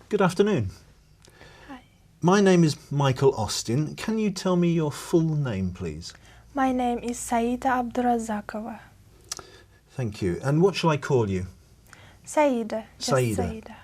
Good afternoon. Hi. My name is Michael Austin. Can you tell me your full name, please? My name is Saida Abdurazakova. Thank you. And what shall I call you? Saida, just Saida. Saida.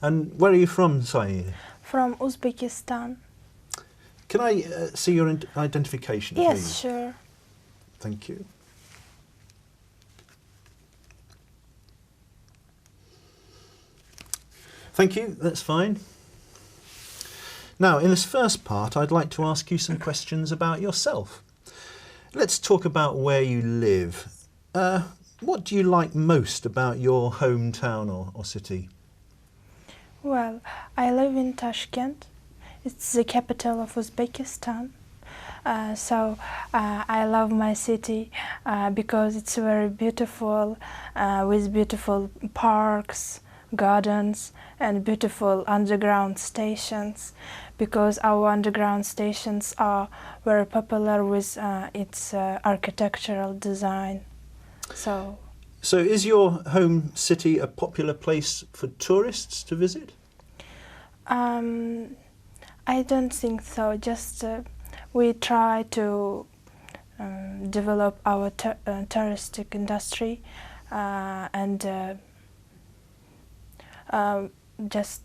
And where are you from, Saida? From Uzbekistan. Can I see your identification, Yes, please? sure. Thank you. Thank you, that's fine. Now, in this first part, I'd like to ask you some questions about yourself. Let's talk about where you live. What do you like most about your hometown or city? Well, I live in Tashkent. It's the capital of Uzbekistan. I love my city because it's very beautiful, with beautiful parks, gardens, and beautiful underground stations, because our underground stations are very popular with its architectural design. So is your home city a popular place for tourists to visit? I don't think so. Just we try to develop our touristic industry and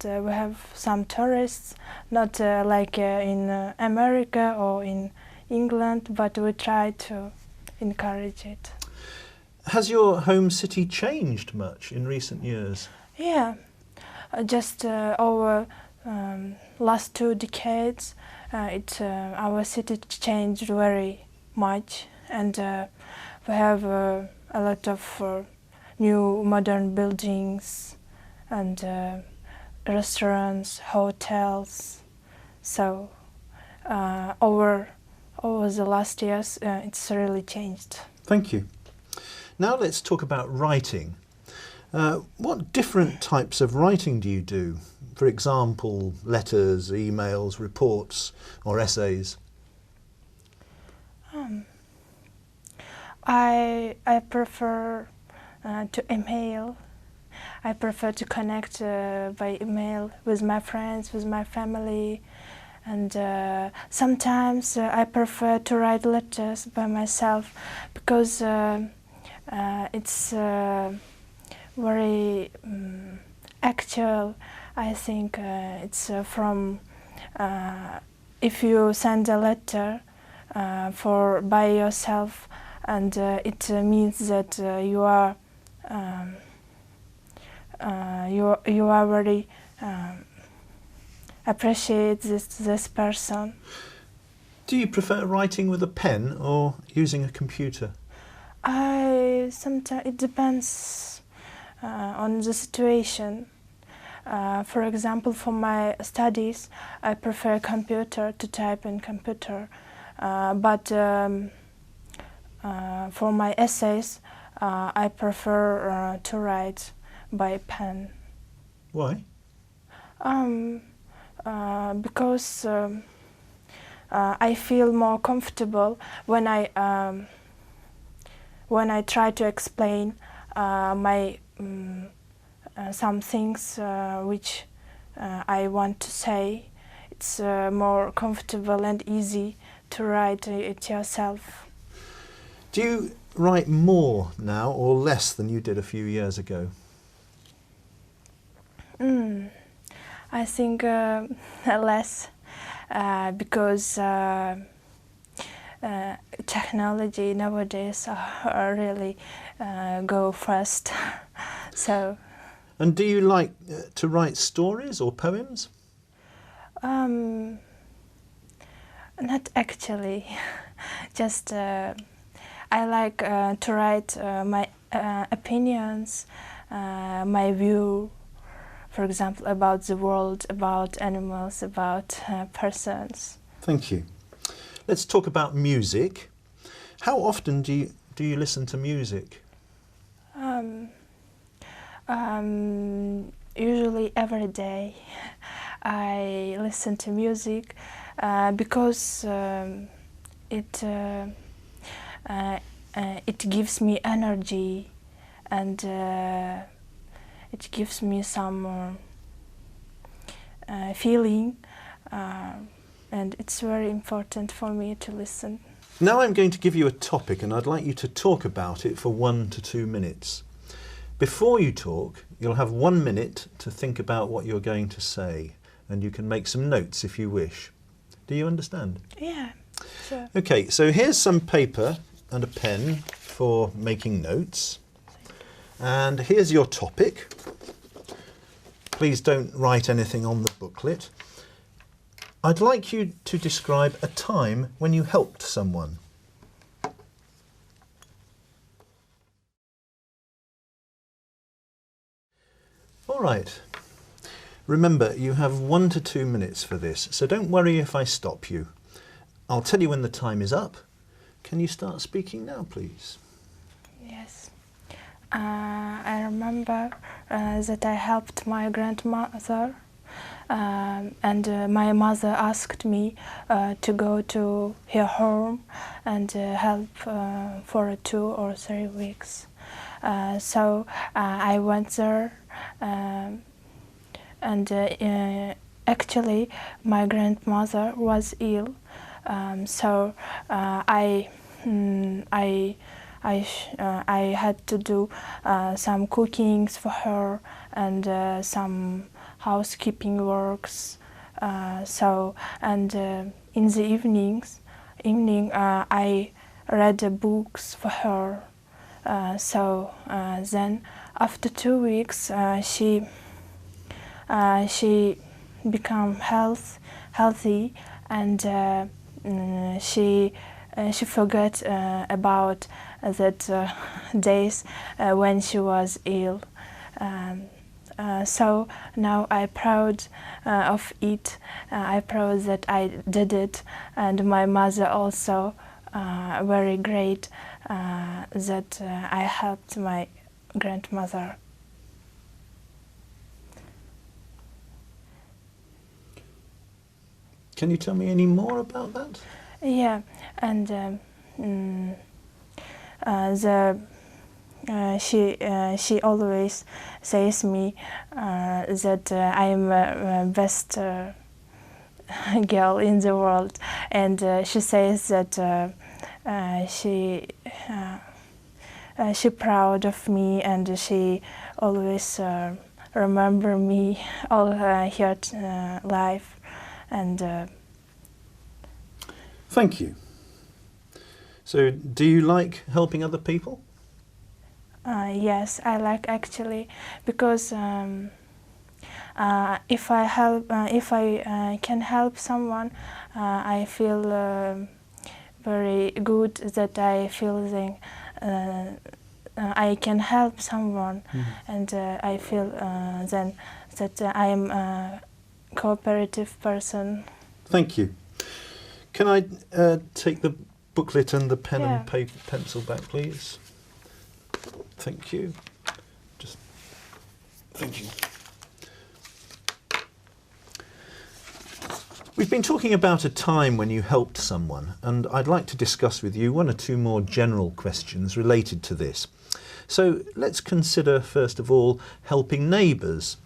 we have some tourists, not like in America or in England, but we try to encourage it. Has your home city changed much in recent years? Yeah, just over last 2 decades, our city changed very much, and we have a lot of new modern buildings and restaurants, hotels. So over the last years, it's really changed. Thank you. Now let's talk about writing. What different types of writing do you do? For example, letters, emails, reports, or essays? I prefer to email. I prefer to connect by email with my friends, with my family, and sometimes I prefer to write letters by myself because it's very actual. I think it's from if you send a letter by yourself, and it means that you are very appreciate this person. Do you prefer writing with a pen or using a computer? Sometimes it depends on the situation. For example, for my studies, I prefer computer, to type in computer. But for my essays, I prefer to write by pen. Why? Because I feel more comfortable when I try to explain my some things which I want to say. It's more comfortable and easy to write it yourself. Do you write more now or less than you did a few years ago? I think less because technology nowadays really go fast. So. And do you like to write stories or poems? Not actually. Just I like to write my opinions, my view, for example, about the world, about animals, about persons. Thank you. Let's talk about music. How often do you listen to music? Usually every day I listen to music because it gives me energy, and it gives me some feeling, and it's very important for me to listen. Now I'm going to give you a topic and I'd like you to talk about it for 1 to 2 minutes. Before you talk, you'll have 1 minute to think about what you're going to say, and you can make some notes if you wish. Do you understand? Yeah, sure. Okay, so here's some paper and a pen for making notes. And here's your topic. Please don't write anything on the booklet. I'd like you to describe a time when you helped someone. All right. Remember, you have 1 to 2 minutes for this, so don't worry if I stop you. I'll tell you when the time is up. Can you start speaking now, please? Yes. I remember that I helped my grandmother, and my mother asked me to go to her home and help for 2 or 3 weeks. So I went there, and actually my grandmother was ill, so I had to do some cookings for her and some housekeeping works. In the evening, I read books for her. Then, after 2 weeks, she became healthy, and she forgot about that days when she was ill. So now I'm proud of it. I'm proud that I did it, and my mother also very great that I helped my grandmother. Can you tell me any more about that? Yeah, and she always says me that I am best girl in the world, and she says that she proud of me, and she always remember me all her life. And thank you. So, do you like helping other people? Yes, I like actually, because if I can help someone, I feel very good that I feel I can help someone, and I feel then that I am a cooperative person. Thank you. Can I take the booklet and the pen Yeah. and paper pencil back, please? Thank you. Thank you. We've been talking about a time when you helped someone, and I'd like to discuss with you 1 or 2 more general questions related to this. So let's consider, first of all, helping neighbours.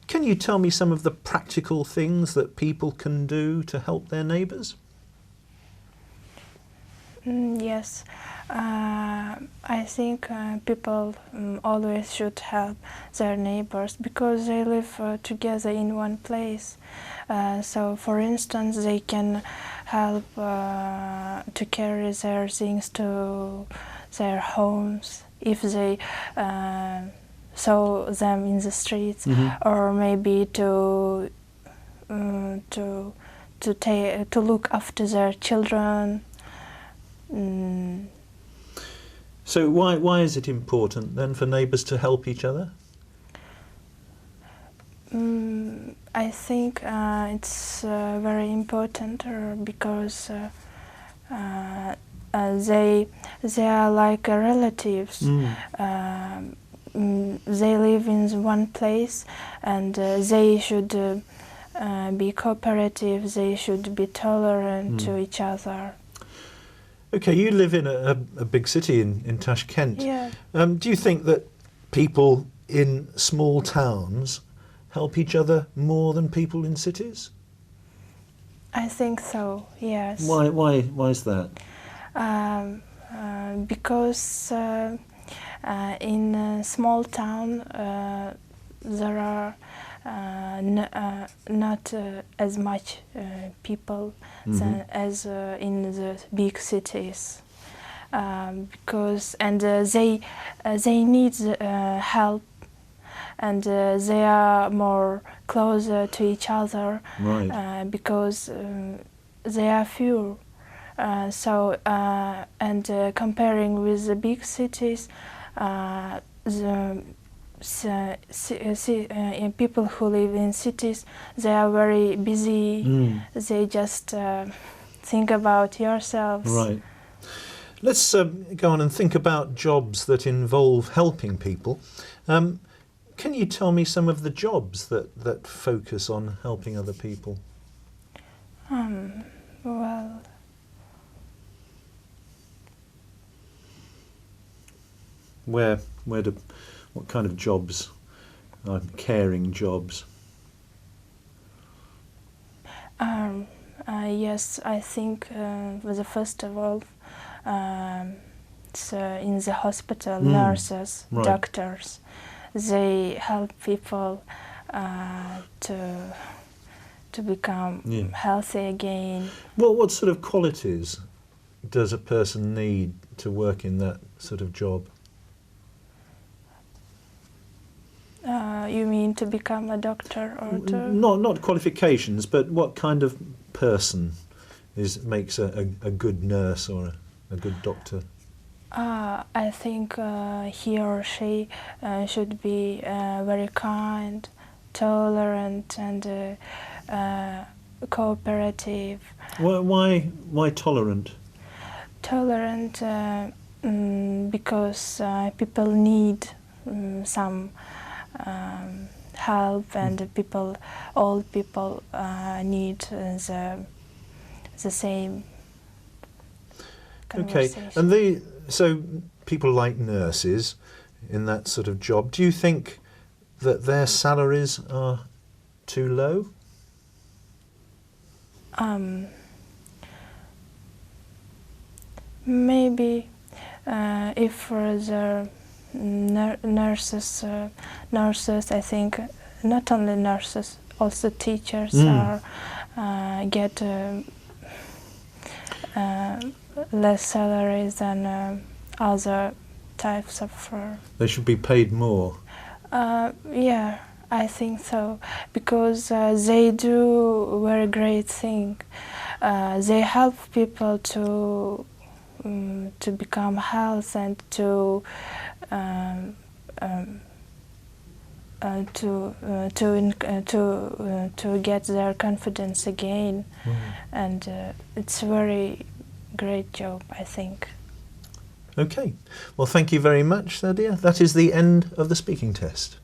Can you tell me some of the practical things that people can do to help their neighbours? Yes, I think people always should help their neighbors because they live together in one place. So, for instance, they can help to carry their things to their homes if they saw them in the streets, or maybe to look after their children. So why is it important then for neighbours to help each other? I think it's very important because they are like relatives. They live in one place, and they should be cooperative. They should be tolerant to each other. Okay, you live in a big city in Tashkent. Yeah. Do you think that people in small towns help each other more than people in cities? I think so, yes. Why is that? Because in a small town there are not as much people as in the big cities, because they need help, and they are more closer to each other, Right. because they are few. Comparing with the big cities, people who live in cities, they are very busy. They just think about yourselves. Right. Let's go on and think about jobs that involve helping people. Can you tell me some of the jobs that focus on helping other people? Well, What kind of jobs are caring jobs? yes, I think first of all, it's, in the hospital, nurses, right. doctors, they help people to become healthy again. What sort of qualities does a person need to work in that sort of job? You mean to become a doctor, or to? Not qualifications, but what kind of person makes a good nurse or a good doctor? I think he or she should be very kind, tolerant, and cooperative. Why tolerant? Tolerant because people need some help, and all people need the same conversation. Okay, and so people like nurses in that sort of job, do you think that their salaries are too low? Maybe if the nurses, I think not only nurses, also teachers get less salaries than other types of. They should be paid more. Yeah, I think so, because they do very great thing. They help people to become healthy and to get their confidence again, and it's a very great job, I think. Okay, well, thank you very much, Sadia. That is the end of the speaking test.